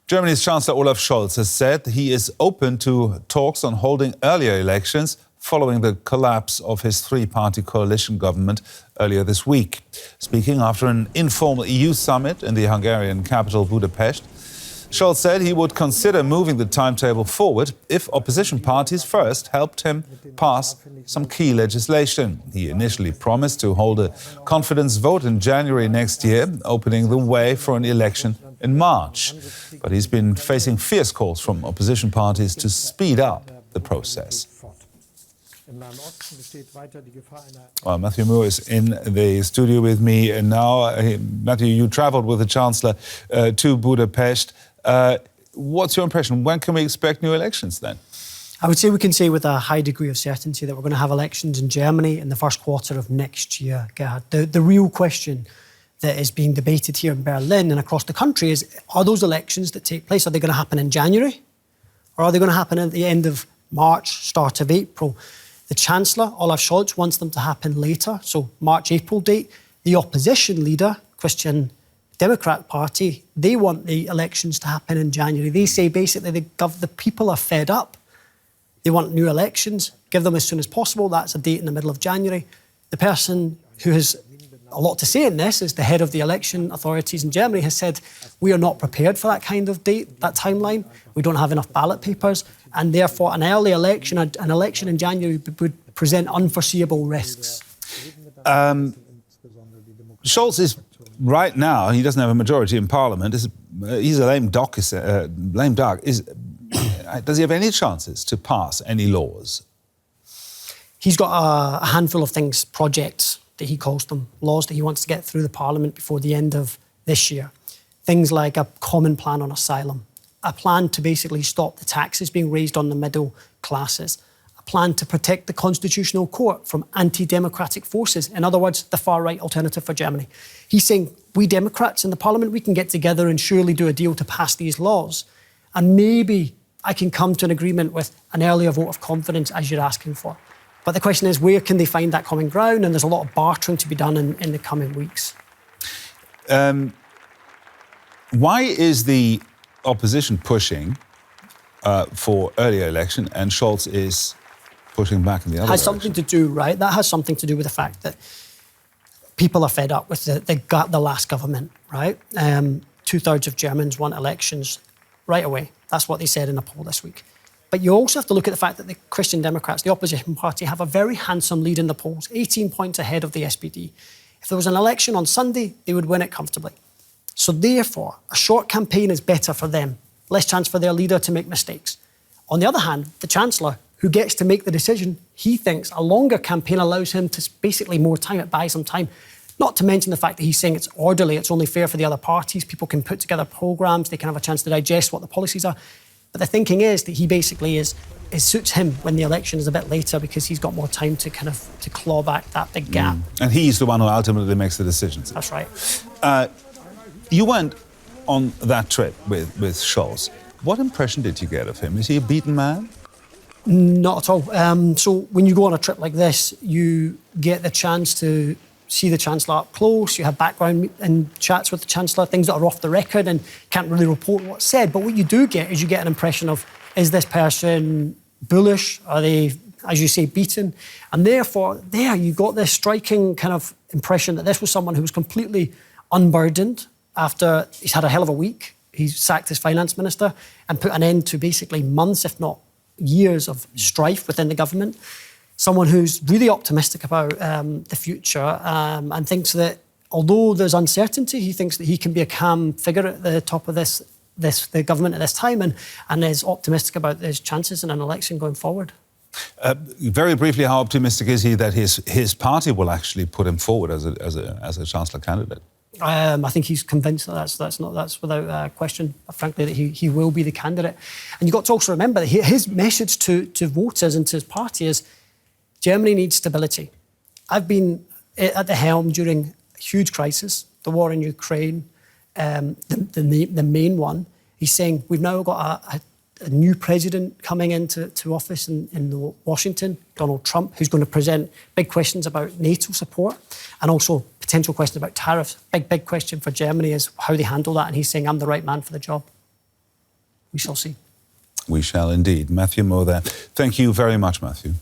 Germany's Chancellor Olaf Scholz has said he is open to talks on holding earlier elections following the collapse of his three-party coalition government earlier this week. Speaking after an informal EU summit in the Hungarian capital Budapest, Scholz said he would consider moving the timetable forward if opposition parties first helped him pass some key legislation. He initially promised to hold a confidence vote in January next year, opening the way for an election in March. But he's been facing fierce calls from opposition parties to speed up the process. Well, Matthew Moore is in the studio with me and now. Matthew, you travelled with the Chancellor to Budapest. What's your impression? When can we expect new elections then? I would say we can say with a high degree of certainty that we're going to have elections in Germany in the first quarter of next year, Gerhard. The real question that is being debated here in Berlin and across the country is, are those elections that take place, are they going to happen in January? Or are they going to happen at the end of March, start of April? The Chancellor, Olaf Scholz, wants them to happen later, so March-April date. The opposition leader, Christian Democrat Party, they want the elections to happen in January. They say basically the people are fed up. They want new elections, give them as soon as possible. That's a date in the middle of January. The person who has a lot to say in this is the head of the election authorities in Germany has said, we are not prepared for that kind of date, that timeline. We don't have enough ballot papers. And therefore, an early election, an election in January would present unforeseeable risks. Scholz is, right now, he doesn't have a majority in Parliament. He's a lame duck. Does he have any chances to pass any laws? He's got a handful of things, projects that he calls them, laws that he wants to get through the Parliament before the end of this year. Things like a common plan on asylum, a plan to basically stop the taxes being raised on the middle classes, a plan to protect the Constitutional Court from anti-democratic forces, in other words, the far-right alternative for Germany. He's saying, we Democrats in the Parliament, we can get together and surely do a deal to pass these laws, and maybe I can come to an agreement with an earlier vote of confidence as you're asking for. But the question is, where can they find that common ground? And there's a lot of bartering to be done in the coming weeks. Why is the opposition pushing for earlier election and Scholz is pushing back in the other direction? Has something to do, right? That has something to do with the fact that people are fed up with the last government, right? 2/3 of Germans want elections right away. That's what they said in a poll this week. But you also have to look at the fact that the Christian Democrats, the opposition party, have a very handsome lead in the polls, 18 points ahead of the SPD. If there was an election on Sunday, they would win it comfortably. So therefore, a short campaign is better for them, less chance for their leader to make mistakes. On the other hand, the Chancellor, who gets to make the decision, he thinks a longer campaign allows him to basically more time, it buys him time. Not to mention the fact that he's saying it's orderly, it's only fair for the other parties, people can put together programmes, they can have a chance to digest what the policies are. But the thinking is that he basically it suits him when the election is a bit later because he's got more time to to claw back that big gap. And he's the one who ultimately makes the decisions. That's right. You went on that trip with Scholz. What impression did you get of him? Is he a beaten man? Not at all. So when you go on a trip like this, you get the chance to see the Chancellor up close, you have background and chats with the Chancellor, things that are off the record and can't really report what's said. But what you do get is you get an impression of, is this person bullish? Are they, as you say, beaten? And therefore, there you got this striking kind of impression that this was someone who was completely unburdened after he's had a hell of a week. He's sacked his finance minister and put an end to basically months, if not years, of strife within the government. Someone who's really optimistic about the future and thinks that although there's uncertainty, he thinks that he can be a calm figure at the top of the government at this time and is optimistic about his chances in an election going forward. Very briefly, how optimistic is he that his party will actually put him forward as a Chancellor candidate? I think he's convinced that that's without question, frankly, that he will be the candidate. And you've got to also remember that his message to voters and to his party is Germany needs stability. I've been at the helm during a huge crisis, the war in Ukraine, the main one. He's saying we've now got a new president coming into office in Washington, Donald Trump, who's going to present big questions about NATO support and also potential questions about tariffs. Big question for Germany is how they handle that. And he's saying, I'm the right man for the job. we shall see. We shall indeed. Matthew Moe there. Thank you very much, Matthew.